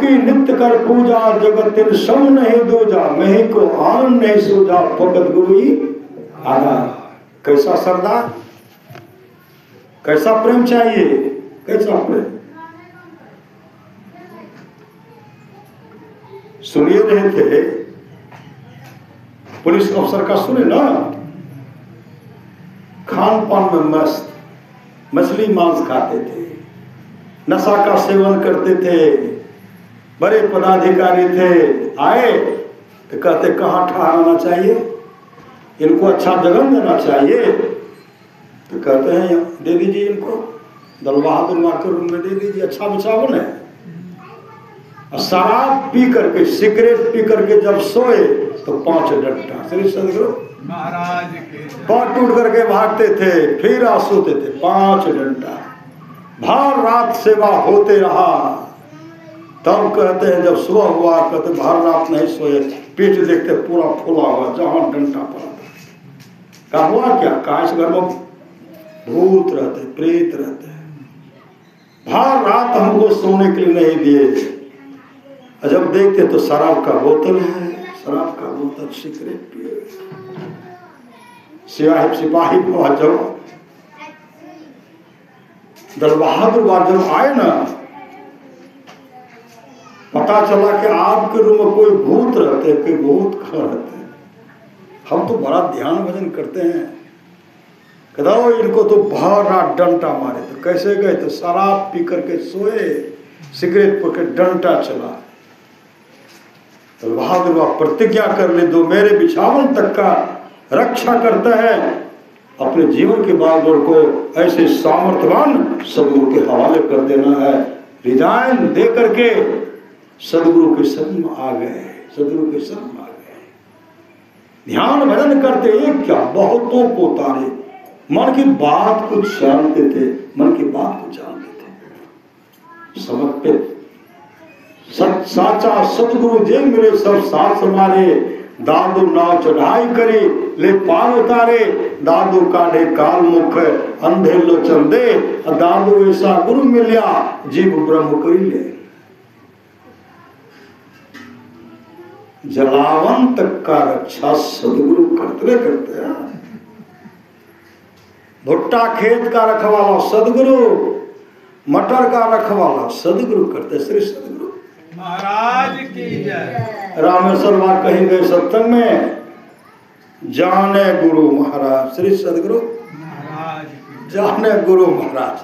की नित्य कर पूजा, जगत तिन सम नहीं दूजा, मैं को आन नहीं सूझा, फकत गुरु ही आधार। कैसा सरदार, कैसा प्रेम चाहिए, कैसा प्रेम। सुनिए रहे थे पुलिस अफसर का, सुने ना, खान पान में मस्त, मछली मांस खाते थे, नशा का सेवन करते थे, बड़े पदाधिकारी थे। आए तो कहते कहाँ ठहराना चाहिए, इनको अच्छा जगह देना चाहिए, तो कहते हैं दे दीजिए इनको, दल बहादुर मार्केट रूम में दे दीजिए, अच्छा बिछावन है। और शराब पी करके, सिगरेट पी करके जब सोए तो 5 डंडा। श्री सदगुरु महाराज के पाँव टूट करके भागते थे, फिर आ सोते थे, 5 डंडा। भर रात सेवा होते रहा। तब कहते हैं जब सुबह हुआ, कहते भर रात नहीं सोए, पीठ देखते पूरा फूला हुआ, जहां डंडा पड़ा था। कहा हुआ क्या, कहा इस घर में भूत रहते, प्रेत रहते हैं, भर रात हमको सोने के लिए नहीं दिए। जब देखते तो शराब का बोतल है, शराब का बोतल, सिगरेट पिए, सिपाही को जब दल बहादुर जब आए ना, पता चला कि आपके रूम में कोई भूत रहते हैं, कोई भूत खा रहते हैं। हम तो बड़ा ध्यान भजन करते हैं, कहो इनको तो भर रात डंटा मारे। तो कैसे गए, तो शराब पी करके सोए, सिगरेट पी के डंटा चला। तो बहादुर प्रतिज्ञा कर ले, दो मेरे बिछावन तक का रक्षा करता है, अपने जीवन के बागों को ऐसे सामर्थ्यवान सदगुरु के हवाले कर देना है। रिजाइन दे करके सदगुरु के शरण में आ गए, सदगुरु के शरण में आ गए। ध्यान भजन करते एक क्या, बहुतों को तारे, मन की बात को जानते थे, मन की बात को जानते थे, समर्पित साचा सतगुरु जे मिले सब साथ समारे। दादू नाव चढ़ाई करे ले पार उतारे, दादू काढ़े काल मुख अंधे लोचन दे, दादू ऐसा गुरु मिलिया जीव ब्रह्म करी ले। जलावन तक का रक्षा सदगुरु करते करते हैं। भुट्टा खेत का रखवाला सदगुरु, मटर का रखवाला सदगुरु करते। श्री सदगुरु महाराज की जय। रामेश्वर वहां कहीं गए सत्संग में, जाने गुरु महाराज, श्री सदगुरु महाराज, जाने गुरु महाराज,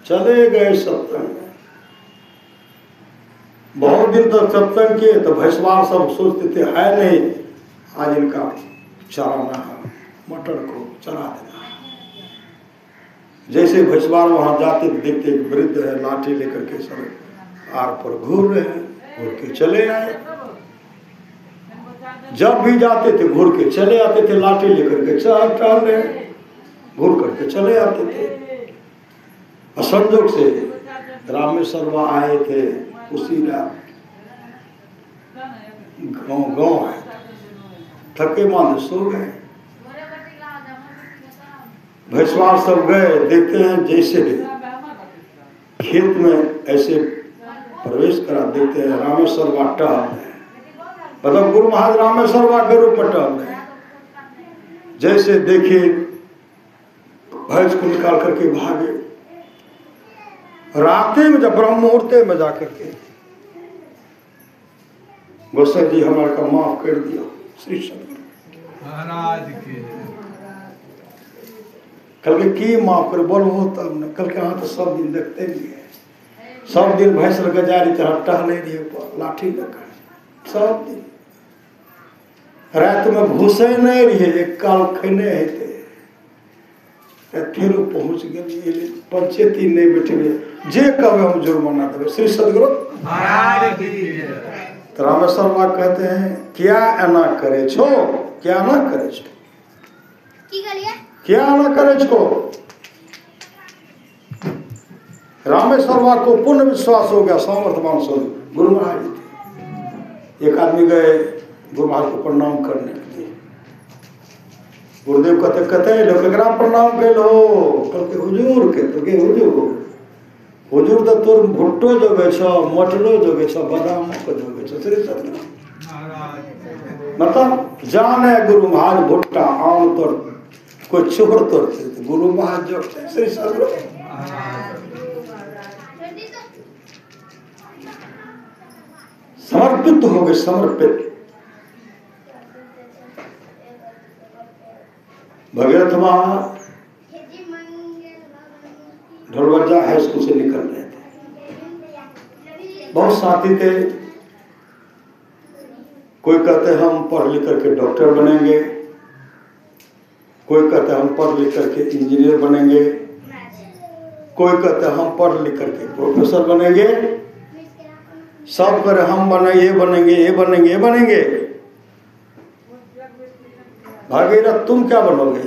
चले गए सत्संग में। बहुत दिन तक सत्संग किए तो भैंसवार सब सोचते थे है नहीं, आज इनका चराना है, मटर को चरा देना। जैसे भैंसवार वहां जाते देखते एक वृद्ध है, लाठी लेकर के सड़क आर पर घूर रहे हैं, घूर के चले आए। जब भी जाते थे घूर के चले आते थे, लाठी लेकर के टहल रहे, घूर करके चले आते थे। असंजोग से रामेश्वर आए थे, उसी रात गाँव आए, थके मांदे सो गए। भैंसवार सब गए, देखते हैं जैसे खेत में ऐसे प्रवेश करा, देखते हैं रामेश्वर टहल रहे, मतलब गुरु महाराज रामेश्वर के रूप में टहल रहे। जैसे देखे भैंस को निकाल करके भागे, रात्रि में जब ब्रह्म मुहूर्ते में जाकर के गोसाई जी हमारे का माफ कर दिया। श्री सदगुरु महाराज की कल के की माफ कर बोल हो तब न, कल के हाँ तो सब दिन देखते नहीं है, सब दिन भैंस गजारी तरह टहले रही लाठी लेकर, सब दिन रात में घुसे नहीं रही, एक काल खैने थे, फिर पहुंच गए पंचायती नहीं बैठे जे कब हम जुर्माना देवे। श्री सदगुरु महाराज की। तो रामेश्वर बाबा कहते हैं क्या एना करे छो, क्या ना करे छो, क्या ना करे छो। रामेश्वर बाबा को पूर्ण विश्वास हो गया, सामर्थ्यवान सो गुरु महाराज थे। एक आदमी गए गुरु महाराज को प्रणाम करने के लिए, गुरुदेव कहते लोग प्रणाम कर लो, कहते हुजूर के तो के हुजूर हुजूर तो तोर भुट्टो जोगे छो, मटरो जोगे छो, बादाम को जोगे छो। श्री सदगुरु मतलब जाने गुरु महाराज भुट्टा आम तोर कोई चोर तोड़ते थे, गुरु महाराज जोगते। श्री सदगुरु समर्पित हो गए, समर्पित। भगीरथ वहां ढोलवजा है स्कूल से निकल रहे थे, बहुत साथी थे। कोई कहते हम पढ़ लिख करके डॉक्टर बनेंगे, कोई कहते हम पढ़ लिख करके इंजीनियर बनेंगे, कोई कहते हम पढ़ लिख करके प्रोफेसर बनेंगे, सब करे हम बने, ये बनेंगे, ये बनेंगे, ये बनेंगे। भागीरथ तुम क्या बनोगे?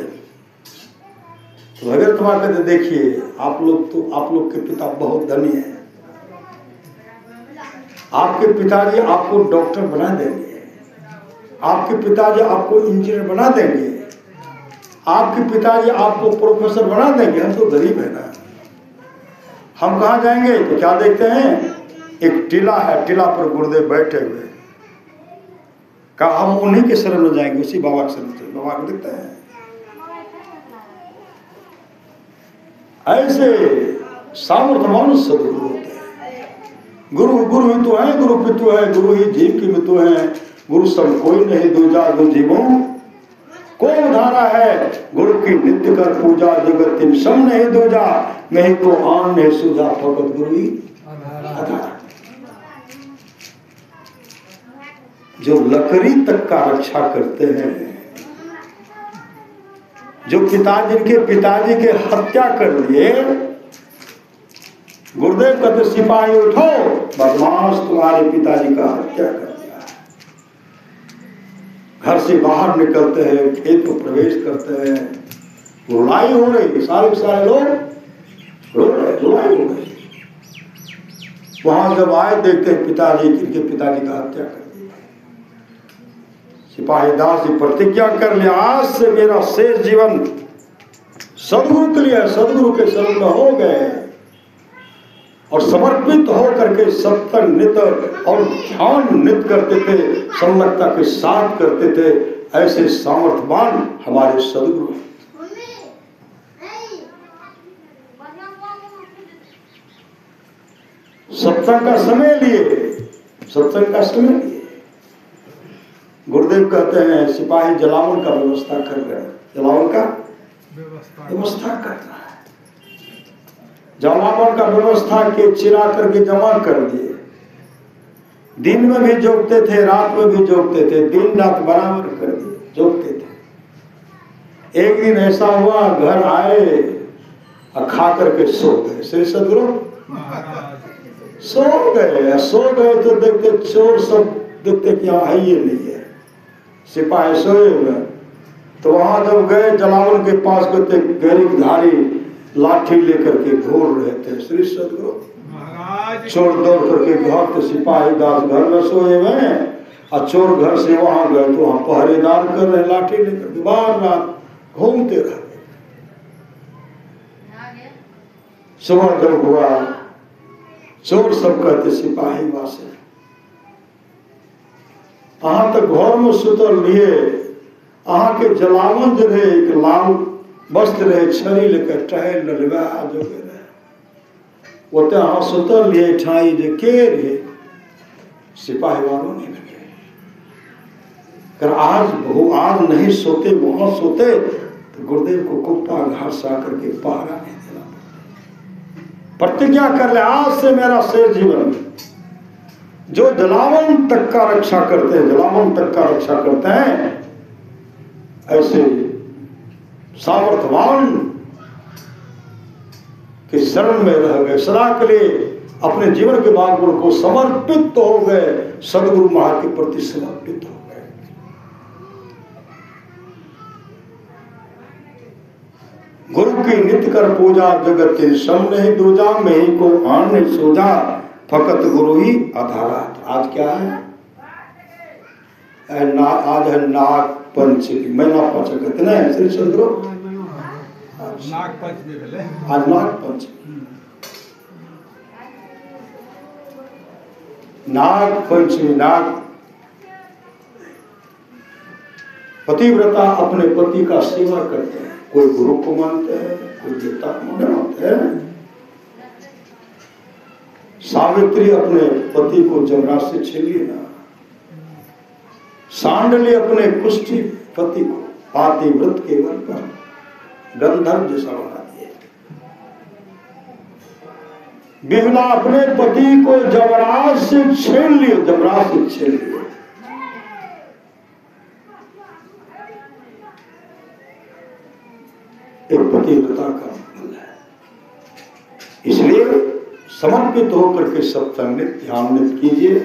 तो भगीरथ वहां कहते देखिए आप लोग के पिता बहुत धनी है, आपके पिताजी आपको डॉक्टर बना देंगे, आपके पिताजी आपको इंजीनियर बना देंगे, आपके पिताजी आपको प्रोफेसर बना देंगे। हम तो गरीब है ना, हम कहाँ जाएंगे? तो क्या देखते हैं, एक टीला है, टीला पर गुरुदेव बैठे हुए। कहा हम उन्हीं के शरण में जाएंगे, उसी बाबा के शरण में। बाबा को देखते हैं ऐसे सामर्थ्यवान सदगुरु होते हैं। गुरु ही तो है, गुरु पितु है, गुरु ही जीव की मितु है। गुरु सब कोई नहीं दूजा, गुरु जीवों को उधारा है। गुरु की नित्य कर पूजा, जगत तीन सम नहीं दूजा। नहीं को आन नहीं सूझा, फकत गुरु ही आधार। जो लकड़ी तक का रक्षा करते हैं, जो जिनके पिताजी के हत्या कर लिए, गुरुदेव कहते सिपाही उठो, बदमाश तुम्हारे पिताजी का हत्या कर दिया। घर से बाहर निकलते हैं, खेत को प्रवेश करते हैं, रुलाई हो रही, सारे लोग रो रहे, रुलाई हो गई। वहां जब आए देखते हैं पिताजी, इनके पिताजी का हत्या कर दिया। सिपाही दास जी प्रतिज्ञा कर लिया, आज से मेरा शेष जीवन सदगुरु के लिए, सदगुरु के शरण में हो गए। और समर्पित हो करके सत्संग नित्य और ध्यान नित्य करते थे, सम्मतता के साथ करते थे। ऐसे सामर्थ्यवान हमारे सदगुरु हैं। सत्संग का समय लिए, सत्संग का समय लिए। गुरुदेव कहते हैं सिपाही जलावन का व्यवस्था कर रहे हैं, जलावन का व्यवस्था कर रहा है। जलावन का व्यवस्था के चिरा करके जमा कर दिए। दिन में भी जोगते थे, रात में भी जोगते थे, दिन रात बराबर कर दिए, जोगते थे। एक दिन ऐसा हुआ, घर आए और खा करके सो गए। श्री सदगुरु सो गए तो देखते चोर सब देखते कि यहाँ है ये नहीं है, सिपाही सोए हुए। तो वहां जब गए जलावन के पास, कहते गरीबधारी लाठी लेकर के घूर रहे थे। श्री सदगुरु चोर दौड़ करके घर, तो सिपाही दास घर में सोए हुए हैं और चोर घर से वहां गए तो वहां पहरेदार कर रहे, लाठी लेकर बार रात घूमते रहे। सुबह जब हुआ, चोर सब कहते सिपाही वासे अहाँ तो घर में सुतल लिए, अहाँ के जलावन जो रहे, एक लाल वस्त्र रहे, छड़ी लेकर टहल ललवा जो रहे, वो तो अहाँ सुतल लिए ठाई जे के रहे, सिपाही वालों नहीं लगे। कर आज नहीं सोते, वहां सोते तो गुरुदेव को कुप्पा घर से आकर के पहरा नहीं देना। प्रतिज्ञा कर ले, आज से मेरा शेष जीवन। जो जलावन तक का रक्षा करते हैं, जलावन तक का रक्षा करते हैं, ऐसे सामर्थ्यवान के शरण में रह गए। सदा के लिए अपने जीवन के भाग को समर्पित तो हो गए, सदगुरु महाराज के प्रति समर्पित हो गए। गुरु की नित्य कर पूजा, जगत के सम नहीं दूजा। मैं ही को आन नहीं सूझा, फकत गुरु ही आधारा। आज क्या है? आज है नाग पंचमी, महीना पंच कितने हैं श्री सदगुरु? आज नाग पंचमी। नाग पंचमी, नाग पतिव्रता अपने पति का सेवा करते हैं, कोई गुरु को मानते हैं, कोई देवता को मानते हैं। सावित्री अपने पति को जमराज से छीन लेना, सांडली अपने कुष्ठी पति को पातिव्रत के बल पर गंधर्व जैसा बना दिए। बिहला अपने पति को जमराज से छीन लिए, जमराज से छीन लिए। एक पतिव्रता का फल है। इसलिए समर्पित होकर के सत्संग में ध्यान्वित कीजिए,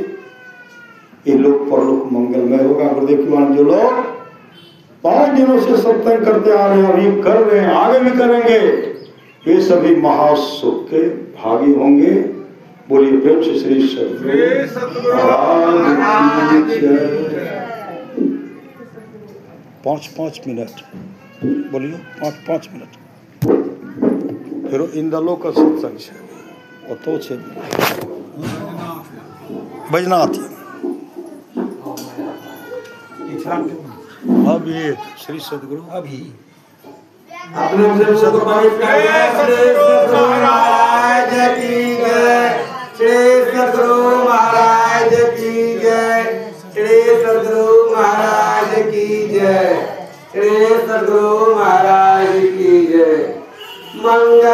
ये लोक परलोक मंगलमय होगा। गुरुदेव की वाणी जो लोग 5 दिनों से सत्संग करते आ रहे हैं, अभी कर रहे हैं, आगे भी करेंगे, वे सभी महासुख के भागी होंगे। बोलिए प्रेम से श्री सतगुरु महाराज की जय। 5 मिनट बोलियो, 5 मिनट फिर इंदलो का सत्संग है, तो बैजनाथ अभी श्री सतगुरु अभी अपने महाराज की जय, श्री सतगुरु महाराज की जय, श्री सतगुरु महाराज की जय, श्री सतगुरु महाराज की जय। मंगल